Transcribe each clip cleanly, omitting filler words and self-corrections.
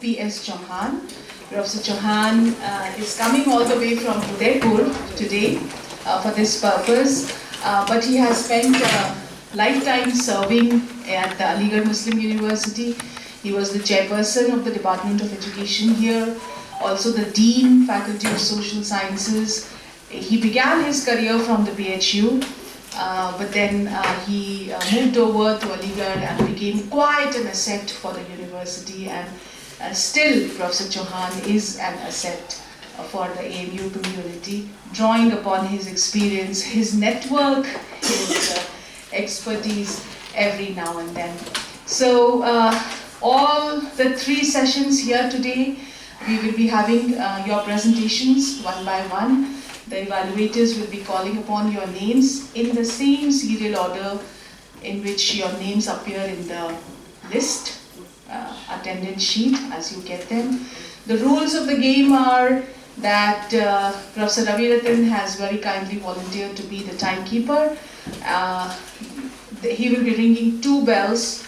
P.S. Chauhan. Professor Chauhan is coming all the way from Udaipur today for this purpose, but he has spent a lifetime serving at the Aligarh Muslim University. He was the chairperson of the Department of Education here, also the Dean, Faculty of Social Sciences. He began his career from the BHU, but then he moved over to Aligarh and became quite an asset for the university, and still Professor Chauhan is an asset for the AMU community, drawing upon his experience, his network, his expertise every now and then. So all the three sessions here today, we will be having your presentations one by one. The evaluators will be calling upon your names in the same serial order in which your names appear in the list, attendance sheet as you get them. The rules of the game are that Professor Ravi Ratan has very kindly volunteered to be the timekeeper. He will be ringing two bells.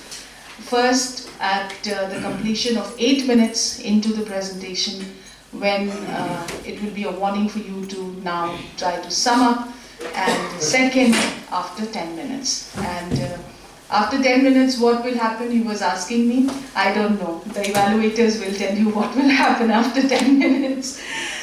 First, at the completion of 8 minutes into the presentation, when it will be a warning for you to now try to sum up, and second, after 10 minutes. And after 10 minutes, what will happen? He was asking me. I don't know. The evaluators will tell you what will happen after 10 minutes.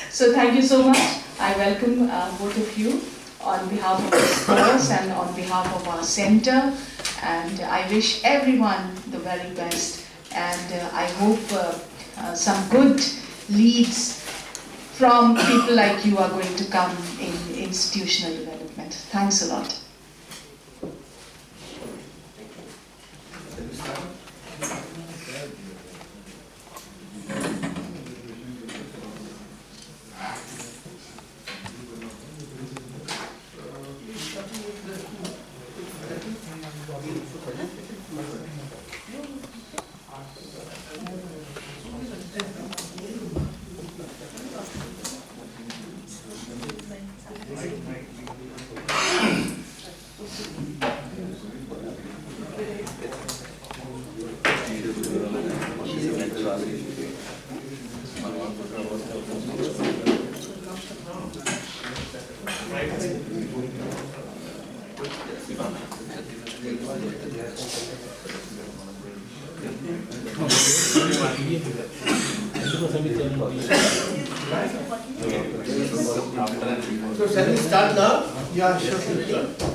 So thank you so much. I welcome both of you on behalf of this course and on behalf of our center. And I wish everyone the very best. And I hope some good leads from people like you are going to come in institutional development. Thanks a lot. So shall we start now? Yeah, sure.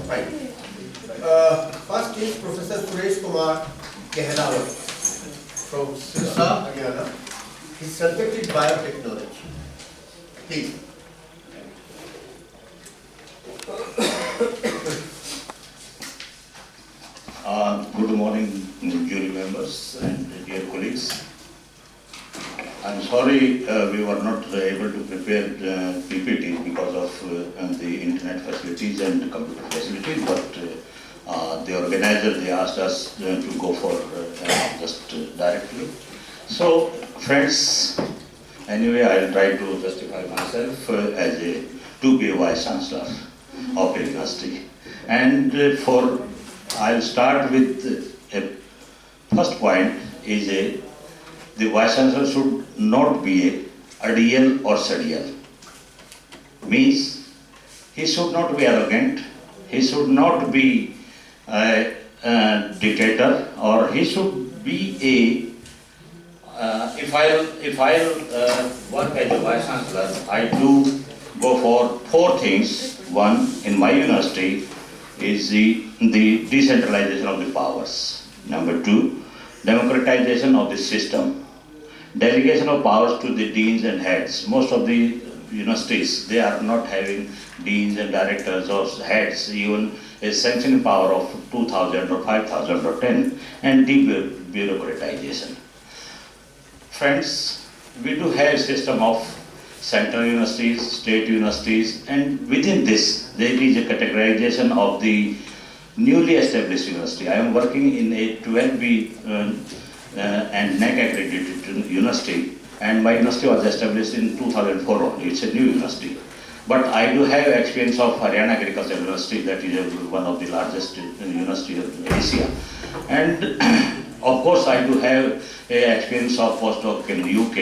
Right. First is Professor Suresh Kumar Gehlawat from Sirsa, Haryana. His subject is biotechnology. Please. Good morning, jury members and dear colleagues. I'm sorry we were not able to prepare PPT because of the internet facilities and computer facilities, but the organizer, they asked us to go for just directly. So friends, anyway, I'll try to justify myself as to be a Vice Chancellor of the university. And I'll start with a first point is the Vice Chancellor should not be a ideal or sadial. Means he should not be arrogant, he should not be a dictator, or he should be if I'll work as a Vice Chancellor, I do go for four things. One, in my university, is the decentralization of the powers. Number two, democratization of the system. Delegation of powers to the deans and heads. Most of the universities, they are not having deans and directors or heads, even a sanctioning power of 2,000 or 5,000 or 10, and debureaucratization. Friends, we do have a system of central universities, state universities, and within this, there is a categorization of the newly established university. I am working in a 12B and NAC accredited university, and my university was established in 2004 only. It's a new university. But I do have experience of Haryana Agricultural University, that is one of the largest universities of Asia. And Of course, I do have experience of postdoc in UK,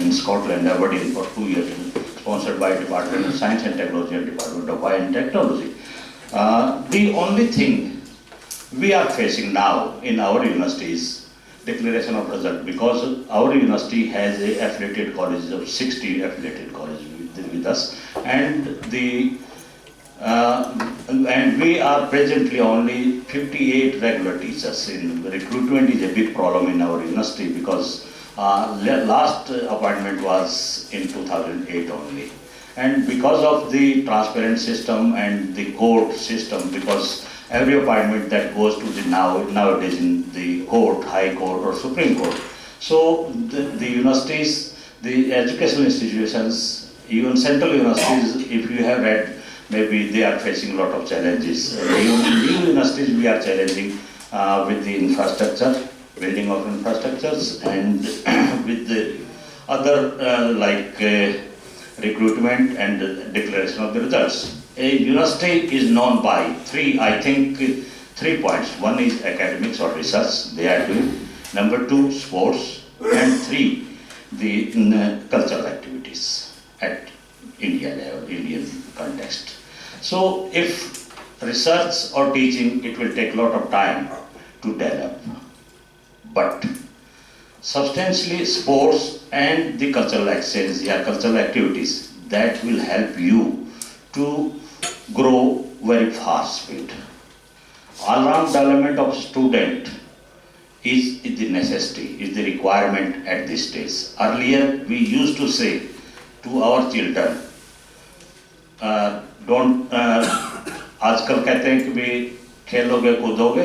in Scotland, Aberdeen for 2 years, sponsored by Department of Science and Technology and Department of Biotechnology. The only thing we are facing now in our university is declaration of result, because our university has a affiliated colleges of 60 affiliated colleges with us, and and we are presently only 58 regular teachers. In recruitment is a big problem in our university, because last appointment was in 2008 only. And because of the transparent system and the court system, because every appointment that goes to the nowadays in the court, high court or supreme court. So the universities, the educational institutions, even central universities, if you have read, maybe they are facing a lot of challenges. Even new universities, we are challenging with the infrastructure, building of infrastructures, and with the other recruitment and declaration of the results. A university is known by three points. One is academics or research, they are doing. Number 2, sports. And 3, the cultural activities at India level, Indian context. So if research or teaching, it will take a lot of time to develop. But substantially sports and the cultural exchange, cultural activities, that will help you to grow very fast speed. All-round development of student is the necessity, is the requirement at this stage. Earlier we used to say to our children, आजकल कहते हैं कि भी खेलोगे कूदोगे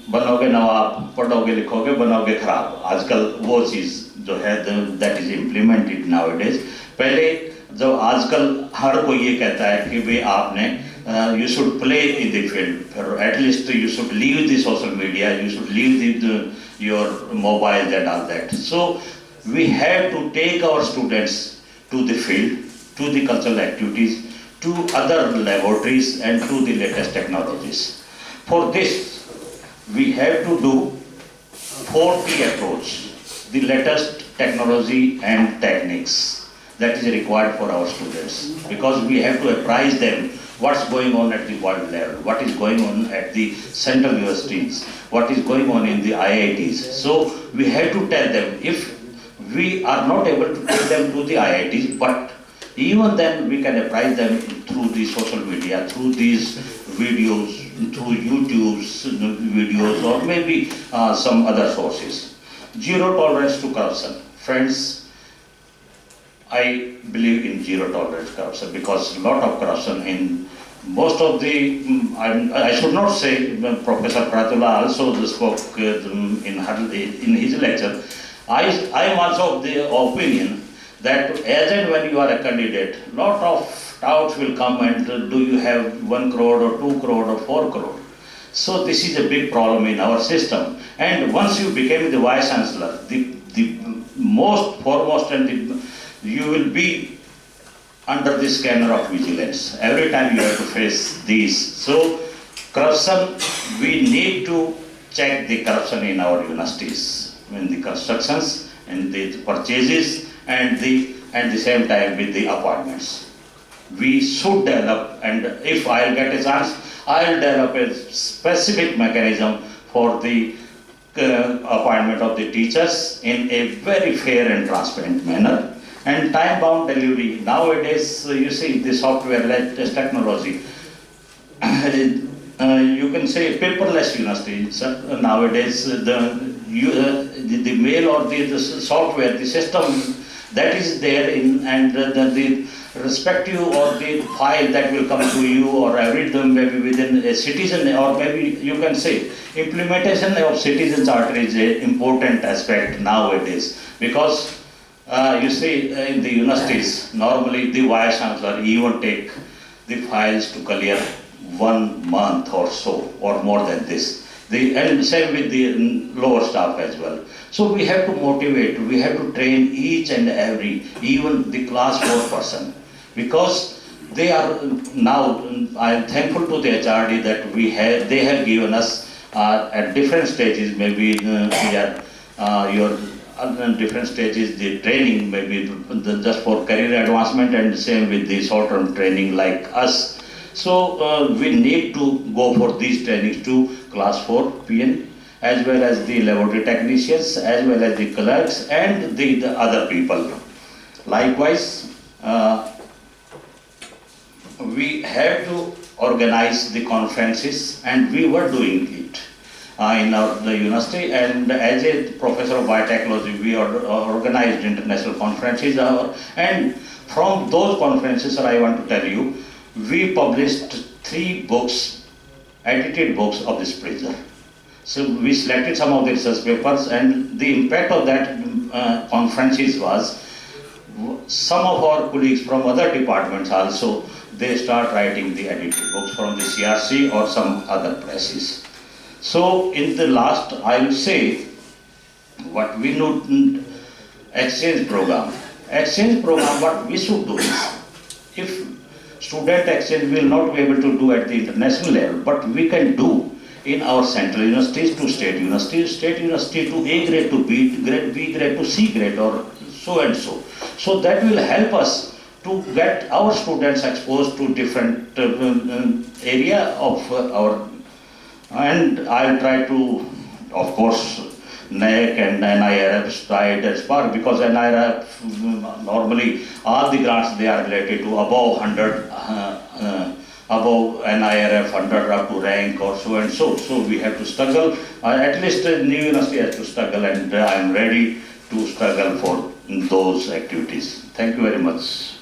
बनोगे नवाब, पढ़ोगे लिखोगे बनोगे खराब. आजकल वो चीज़ जो है that is implemented nowadays. पहले जब आजकल हर कोई ये कहता है कि भी आपने you should play in the field, at least you should leave the social media, you should leave your mobile and all that. So we have to take our students to the field, to the cultural activities, to other laboratories and to the latest technologies. For this, we have to do 4T approach, the latest technology and techniques that is required for our students, because we have to apprise them what's going on at the world level, what is going on at the central universities, what is going on in the IITs. So we have to tell them. If we are not able to take them to the IITs, but even then we can apprise them through the social media, through these videos, through YouTube's videos, or maybe some other sources. Zero tolerance to corruption. Friends, I believe in zero tolerance corruption, because a lot of corruption in most of the, I should not say, Professor Farhatullah also spoke in his lecture. I am also of the opinion that as and when you are a candidate, lot of doubts will come, and do you have 1 crore or 2 crore or 4 crore. So this is a big problem in our system. And once you became the Vice Chancellor, the most foremost, and you will be under the scanner of vigilance. Every time you have to face these. So corruption, we need to check the corruption in our universities, in the constructions, and the purchases, and the same time with the appointments. We should develop, and if I'll get a chance, I'll develop a specific mechanism for the appointment of the teachers in a very fair and transparent manner. And time-bound delivery. Nowadays, you see the software-led technology. You can say paperless university. So nowadays, the mail or the software, the system that is there in, and the respective or the file that will come to you, or every maybe within a citizen, or maybe you can say implementation of citizen charter is an important aspect nowadays, because you see, in the universities, normally the Vice Chancellor even take the files to clear 1 month or so, or more than this. And same with the lower staff as well. So we have to motivate, we have to train each and every, even the class 4 person, because they are now, I am thankful to the HRD that they have given us are at different stages. Maybe we are your different stages. The training maybe just for career advancement, and same with the short-term training like us. So we need to go for these trainings to class 4 PN, as well as the laboratory technicians, as well as the clerks and the other people. Likewise, we have to organize the conferences, and we were doing it in the university. And as a professor of biotechnology, we organized international conferences, and from those conferences, I want to tell you, we published 3 books, edited books of this prisoner. So we selected some of the research papers, and the impact of that conferences was some of our colleagues from other departments also, they start writing the edited books from the CRC or some other presses. So in the last, I will say, what we need, exchange program. Exchange program, what we should do is, if student exchange will not be able to do at the international level, but we can do in our central universities to state university to A grade to B grade, B grade to C grade, or so and so. So that will help us to get our students exposed to different area of our, and I'll try to, of course, NAC and NIRF tried as part, because NIRF normally all the grants they are related to above 100, above NIRF 100 up to rank or so and so. So we have to struggle, at least the new university has to struggle, and I am ready to struggle for those activities. Thank you very much.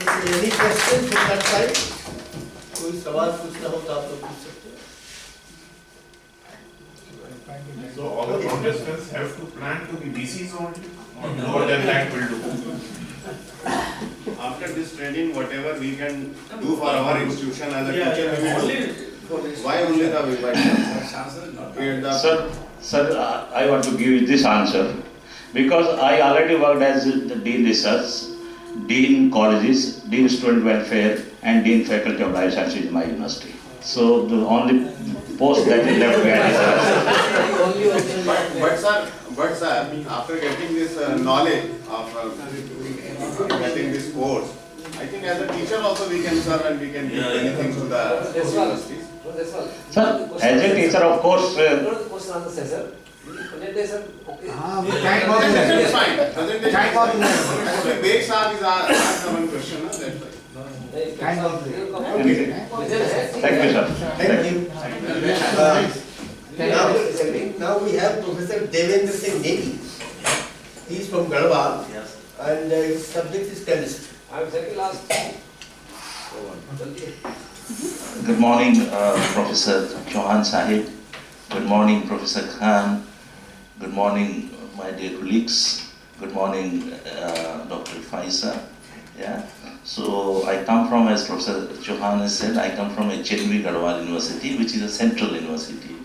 Any questions from that side? कोई सवाल पूछना हो तो आप लोग पूछ सकते हैं. So all the contestants have to plan to be BCs only, or more than that will do? After this training, whatever we can do for our institution as a teacher, we will do. Why only the Vivad? Sir, I want to give you this answer, because I already worked as the Dean Research, Dean Colleges, Dean Student Welfare, and Dean Faculty of Life Sciences in my university. So the only post that is left behind is But sir, after getting this knowledge of getting this course, I think as a teacher also we can serve and we can give anything to the universities. Sir, as a teacher, of course. Presentation is fine. Presentation is fine. Actually, Beg Saab is asked one question. That's why. Thank you, sir. Thank you. Now we have Professor Devendra Singh Negi. He is from Garhwal, and his subject is chemistry. I am second last. Good morning, Professor Chauhan Sahib. Good morning, Professor Khan. Good morning, my dear colleagues. Good morning, Dr. Faisa. Yeah. So I come from, as Professor Chauhan has said, I come from HNV Garhwal University, which is a central university.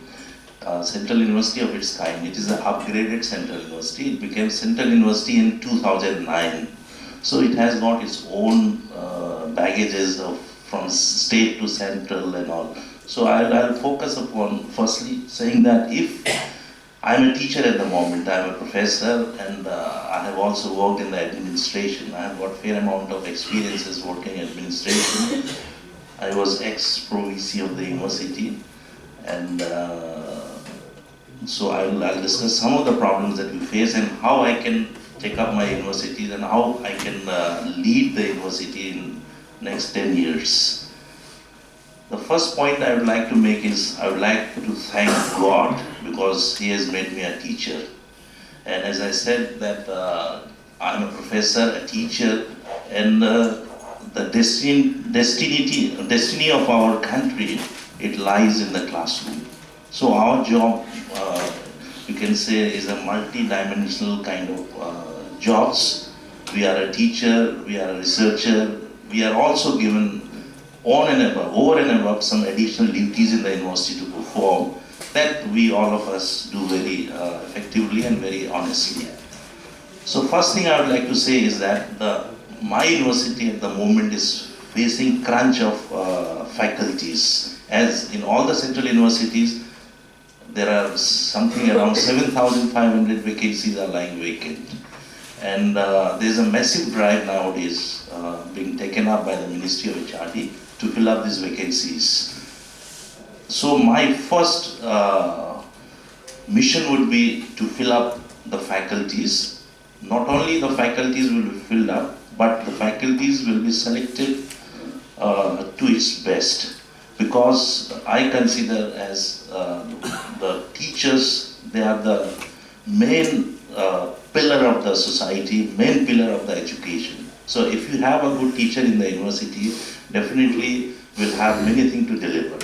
Central university of its kind. It is an upgraded central university. It became central university in 2009. So it has got its own baggages of from state to central and all. So I'll focus upon firstly saying that if I'm a teacher at the moment, I'm a professor, and I have also worked in the administration. I have got a fair amount of experiences working in administration. I was ex-pro-VC of the university, and so I'll discuss some of the problems that we face and how I can take up my universities and how I can lead the university in next 10 years. The first point I would like to make is I would like to thank God because He has made me a teacher. And as I said that I'm a professor, a teacher, and the destiny of our country, it lies in the classroom. So our job, you can say, is a multi-dimensional kind of jobs. We are a teacher, we are a researcher, we are also given on and above, over and above, some additional duties in the university to perform that we, all of us, do very effectively and very honestly. So first thing I would like to say is that my university at the moment is facing crunch of faculties. As in all the central universities, there are something around 7,500 vacancies are lying vacant. And there's a massive drive nowadays being taken up by the Ministry of HRD to fill up these vacancies. So my first mission would be to fill up the faculties. Not only the faculties will be filled up, but the faculties will be selected to its best. Because I consider as the teachers, they are the main pillar of the society, main pillar of the education. So if you have a good teacher in the university, definitely will have many things to deliver.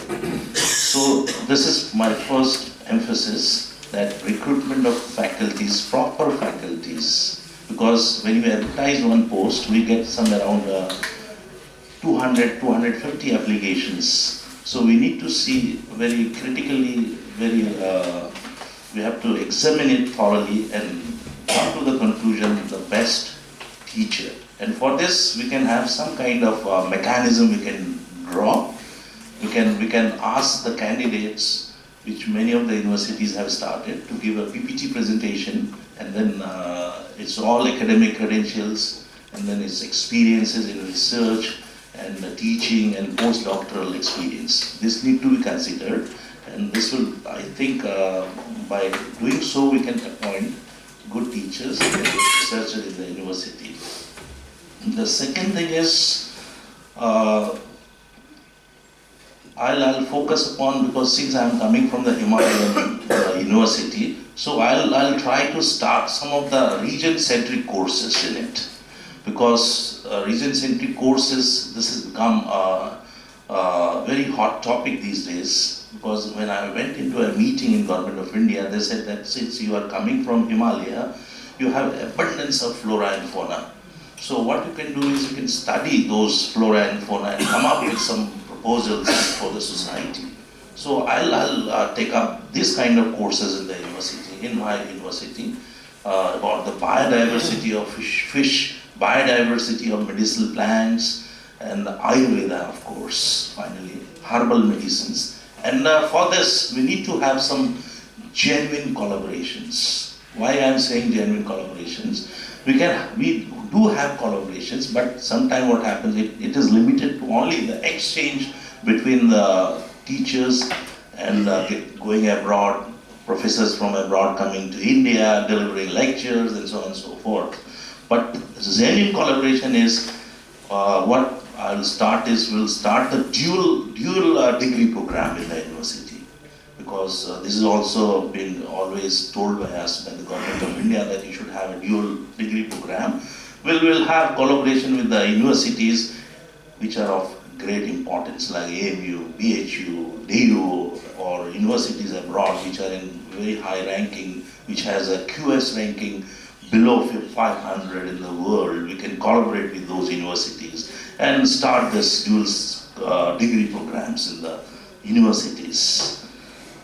So this is my first emphasis, that recruitment of faculties, proper faculties. Because when you advertise one post, we get some around 200, 250 applications. So we need to see very critically, we have to examine it thoroughly and come to the conclusion the best teacher. And for this, we can have some kind of mechanism we can draw. We can ask the candidates, which many of the universities have started, to give a PPT presentation, and then it's all academic credentials, and then it's experiences in research and teaching and postdoctoral experience. This need to be considered, and this will, I think, by doing so, we can appoint good teachers and good researchers in the university. The second thing is, I'll focus upon, because since I'm coming from the Himalayan university, so I'll try to start some of the region-centric courses in it. Because region-centric courses, this has become a very hot topic these days. Because when I went into a meeting in Government of India, they said that since you are coming from Himalaya, you have abundance of flora and fauna. So what you can do is you can study those flora and fauna and come up with some proposals for the society. So I'll take up this kind of courses in the university, in my university, about the biodiversity of fish, biodiversity of medicinal plants, and Ayurveda, of course, finally, herbal medicines. And for this, we need to have some genuine collaborations. Why I'm saying genuine collaborations? We do have collaborations, but sometimes what happens, it is limited to only the exchange between the teachers and going abroad, professors from abroad coming to India, delivering lectures, and so on and so forth. But genuine collaboration is what we'll start the dual degree program in the university. Because this is also been always told by us, by the Government of India, that you should have a dual degree program. We'll have collaboration with the universities which are of great importance, like AMU, BHU, DU, or universities abroad which are in very high ranking, which has a QS ranking below 500 in the world. We can collaborate with those universities and start this dual degree programs in the universities.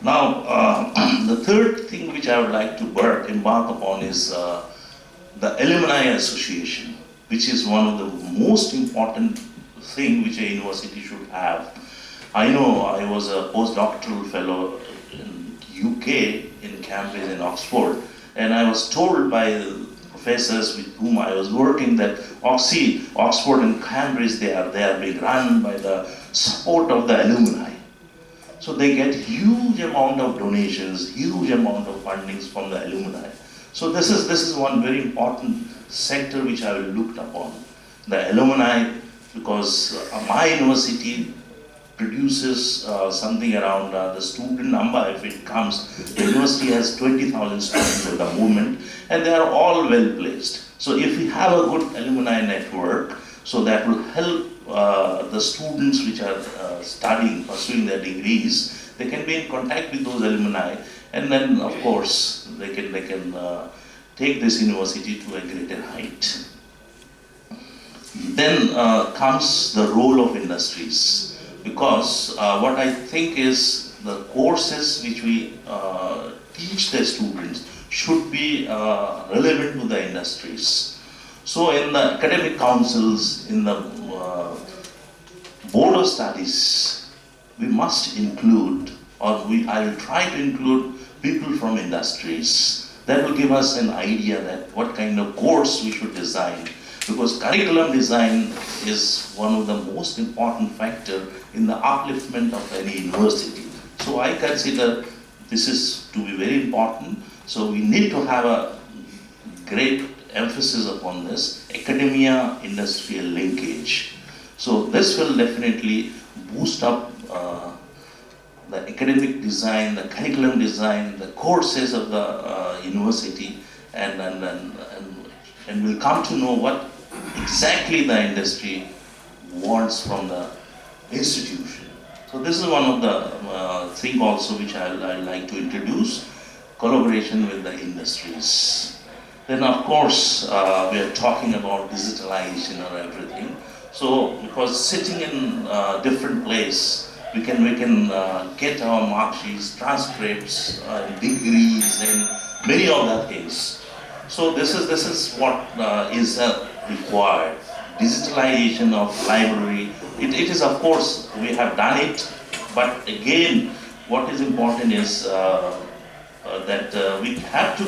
Now, the third thing which I would like to embark upon is the Alumni Association, which is one of the most important thing which a university should have. I know I was a postdoctoral fellow in UK, in Cambridge and Oxford, and I was told by the professors with whom I was working that Oxford and Cambridge, they are being run by the support of the alumni. So they get huge amount of donations, huge amount of fundings from the alumni. So this is one very important sector which I will look upon. The alumni, because my university produces something around the student number, if it comes, the university has 20,000 students at the moment, and they are all well placed. So if we have a good alumni network, so that will help the students which are pursuing their degrees, they can be in contact with those alumni, and then of course they can take this university to a greater height. Then comes the role of industries, because what I think is the courses which we teach the students should be relevant to the industries. So in the academic councils, in the board of studies, we must include I will try to include people from industries. That will give us an idea that what kind of course we should design, because curriculum design is one of the most important factor in the upliftment of any university. So I consider this is to be very important. So we need to have a great emphasis upon this academia-industrial linkage. So this will definitely boost up the academic design, the curriculum design, the courses of the university, and we'll come to know what exactly the industry wants from the institution. So this is one of the thing also which I like to introduce, collaboration with the industries. Then of course we are talking about digitalization or everything. So because sitting in a different place, we can get our mark sheets, transcripts, degrees, and many other things. So this is what is required. Digitalization of library. It is, of course, we have done it, but again, what is important is that we have to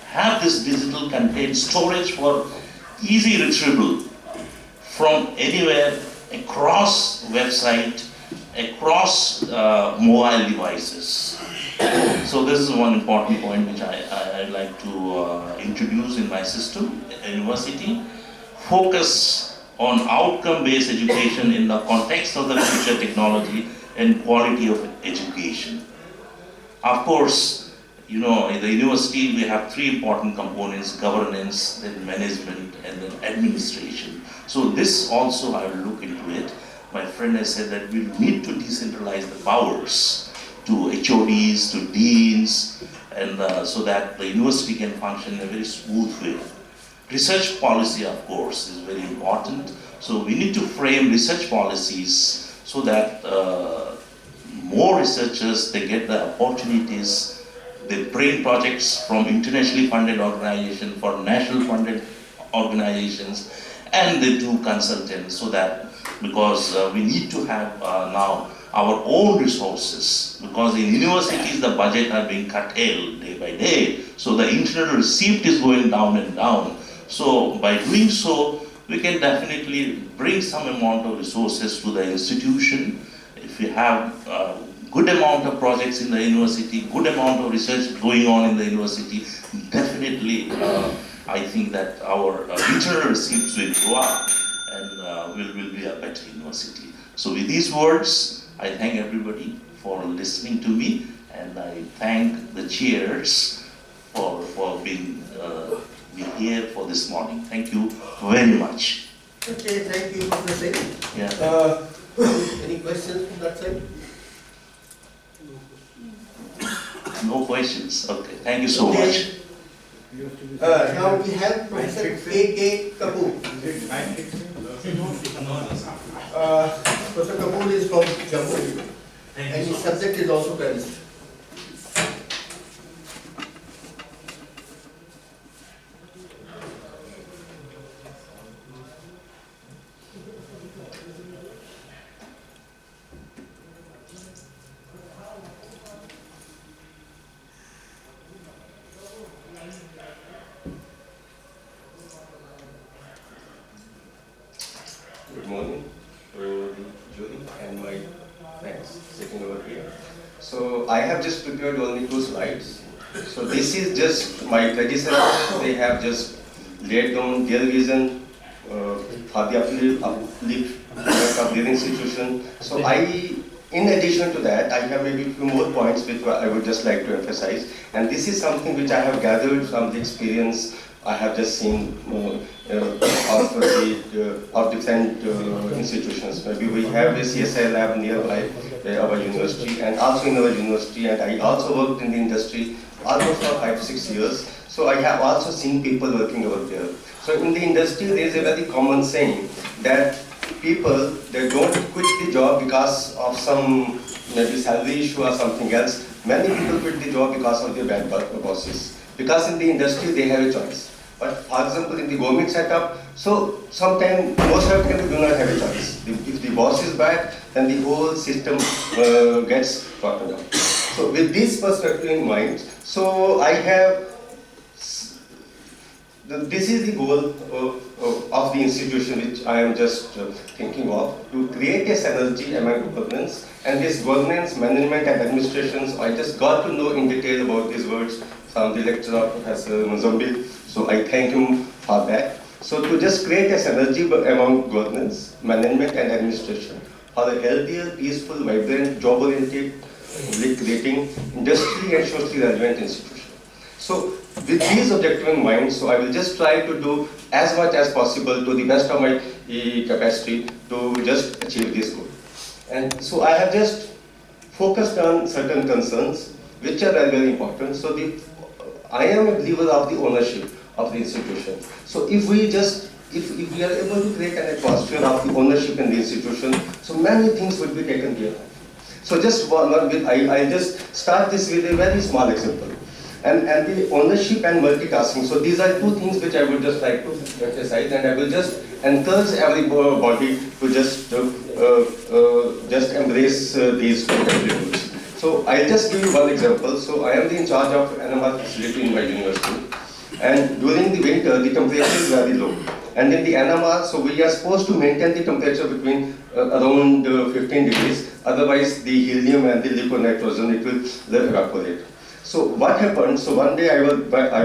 have this digital content storage for easy retrieval from anywhere across website, across mobile devices. So this is one important point which I'd like to introduce in my system, university. Focus on outcome-based education in the context of the future technology and quality of education. Of course, you know, in the university we have three important components: governance, then management, and then administration. So this also I will look into it. My friend has said that we need to decentralize the powers to HODs, to deans, and so that the university can function in a very smooth way. Research policy, of course, is very important. So we need to frame research policies so that more researchers, they get the opportunities, they bring projects from internationally funded organizations for national funded organizations, and they do consultants, so that, because we need to have now our own resources, because in universities the budget are being curtailed day by day, so the internal receipt is going down and down. So by doing so, we can definitely bring some amount of resources to the institution. If we have a good amount of projects in the university, good amount of research going on in the university, definitely I think that our internal receipts will go up and will be a better university. So with these words, I thank everybody for listening to me, and I thank the chairs for being here for this morning. Thank you very much. Okay, thank you, Professor Singh. Yeah. Any questions from that side? No questions. Okay. Thank you so Okay. much. Now we have Professor A.K. Kapoor. Professor Kapoor is from Jammu, and his subject is also chemistry. Good morning, Judy and my friends sitting over here. So I have just prepared only 2 slides. So this is just my predecessors. They have just laid down their vision for the upliftment of their institution. So in addition to that, I have maybe a few more points which I would just like to emphasize. And this is something which I have gathered from the experience I have just seen of different institutions. Maybe we have a CSI lab nearby our university, and also in our university, and I also worked in the industry almost for 5 to 6 years. So I have also seen people working over there. So in the industry, there is a very common saying that people, they don't quit the job because of some maybe salary issue or something else. Many people quit the job because of their bad bosses. Because in the industry, they have a choice. But for example, in the government setup, so sometimes, most of the time, we do not have a choice. If the boss is bad, then the whole system gets bottomed out. So with this perspective in mind, so I have, this is the goal of the institution which I am just thinking of, to create a synergy among governance, and this governance, management and administrations, I just got to know in detail about these words from the lecturer, Professor Mozambique, so I thank him for that. So to just create a synergy among governance, management and administration for a healthier, peaceful, vibrant, job-oriented, creating industry and socially relevant institution. So with these objectives in mind, so I will just try to do as much as possible to the best of my capacity to just achieve this goal. And so I have just focused on certain concerns which are very, very important. So I am a believer of the ownership of the institution. So if we are able to create an atmosphere of the ownership in the institution, so many things will be taken care of. So just I just start this with a very small example. And the ownership and multitasking. So these are two things which I would just like to emphasize, and I will just encourage everybody to just embrace these two attributes. So I'll just give you one example. So I am in charge of NMR facility in my university, and during the winter the temperature is very low. And in the NMR, so we are supposed to maintain the temperature between around 15 degrees. Otherwise, the helium and the liquid nitrogen, it will evaporate. So what happened? So one day I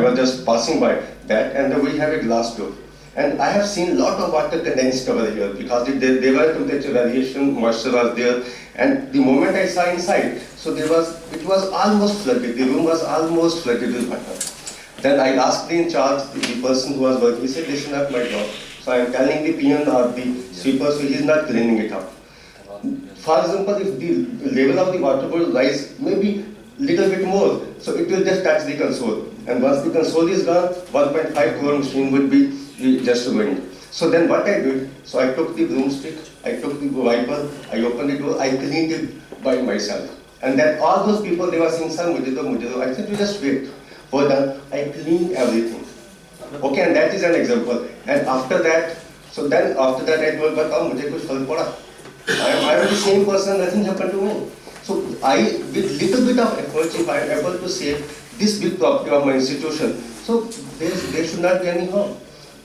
was just passing by that, and we have a glass door, and I have seen a lot of water condensed over here because there were temperature variation, moisture was there, and the moment I saw inside, so it was almost flooded. The room was almost flooded with water. Then I asked the in charge, the person who was working. He said, "This is not my job." So I am telling the peon or the sweeper, so he is not cleaning it up. For example, if the level of the water will rise maybe little bit more, so it will just touch the console. And once the console is gone, 1.5 crore machine would be just ruined. So then what I did, so I took the broomstick, I took the wiper, I opened the door, I cleaned it by myself. And then all those people, they were saying, "Sir, mujhe do." I said, "You just wait." For that, I cleaned everything. Okay, and that is an example. And after that, I told, "Batao, mujhe kuch fark pada." I am the same person, nothing happened to me. So with little bit of effort, if I am able to save this big property of my institution, so there should not be any harm.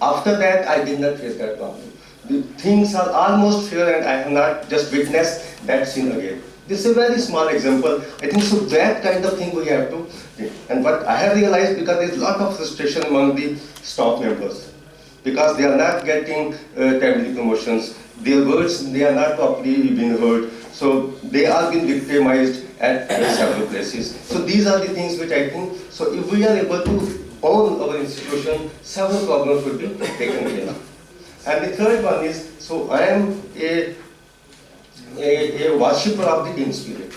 After that, I did not face that problem. The things are almost fair, and I have not just witnessed that scene again. This is a very small example. I think so that kind of thing we have to do. And what I have realized, because there is a lot of frustration among the staff members, because they are not getting timely promotions. Their words, they are not properly being heard. So they are being victimized at several places. So these are the things which I think, so if we are able to own our institution, several problems would be taken care of. And the third one is, so I am a worshipper of the team spirit.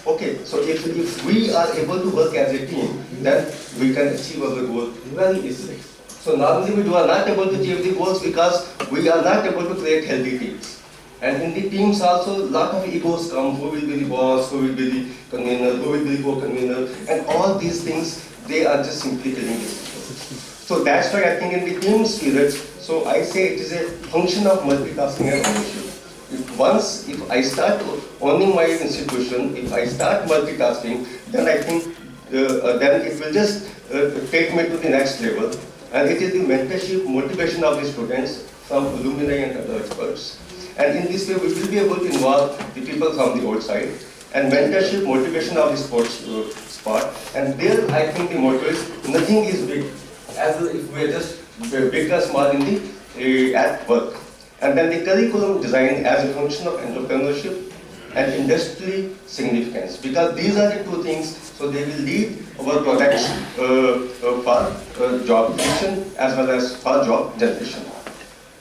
Okay, so if we are able to work as a team, then we can achieve our goal very easily. So normally we are not able to achieve the goals because we are not able to create healthy teams. And in the teams also, a lot of egos come. Who will be the boss, who will be the convener, who will be the co-convener, and all these things, they are just simply killing this. So that's why I think in the team spirit, so I say it is a function of multitasking and ownership. If I start owning my institution, if I start multitasking, then I think then it will just take me to the next level. And it is the mentorship, motivation of the students from alumni and other experts. And in this way, we will be able to involve the people from the outside. And mentorship, motivation of the sports spot. And there, I think the motto is, nothing is big, as if we are just big or small in the at work. And then the curriculum design as a function of entrepreneurship and industry significance. Because these are the two things, so they will lead our products for job creation as well as for job generation.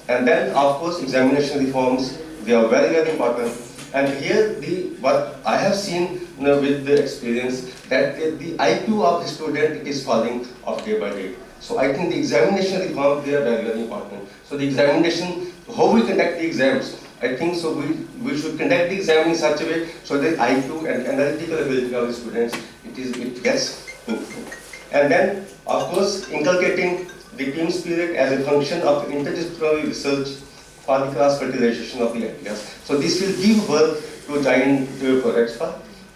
And then, of course, examination reforms, they are very, very important. And here, what I have seen with the experience, that the IQ of the student is falling off day by day. So I think the examination reforms, they are very, very important. So the examination, how we conduct the exams, I think so we should conduct the exam in such a way so that IQ and analytical ability of the students, it gets improved. And then, of course, inculcating the team spirit as a function of interdisciplinary research for the cross-fertilization of the ideas. So this will give birth to giant projects for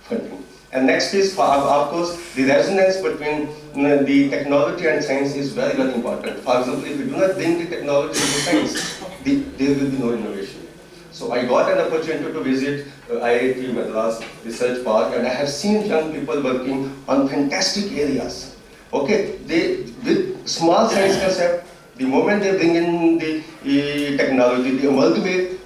funding. And next is, of course, the resonance between the technology and science is very, very important. For example, if you do not bring the technology into science, there will be no innovation. So I got an opportunity to visit IIT Madras Research Park, and I have seen young people working on fantastic areas. Okay, with small science concept, the moment they bring in the technology, they amalgamate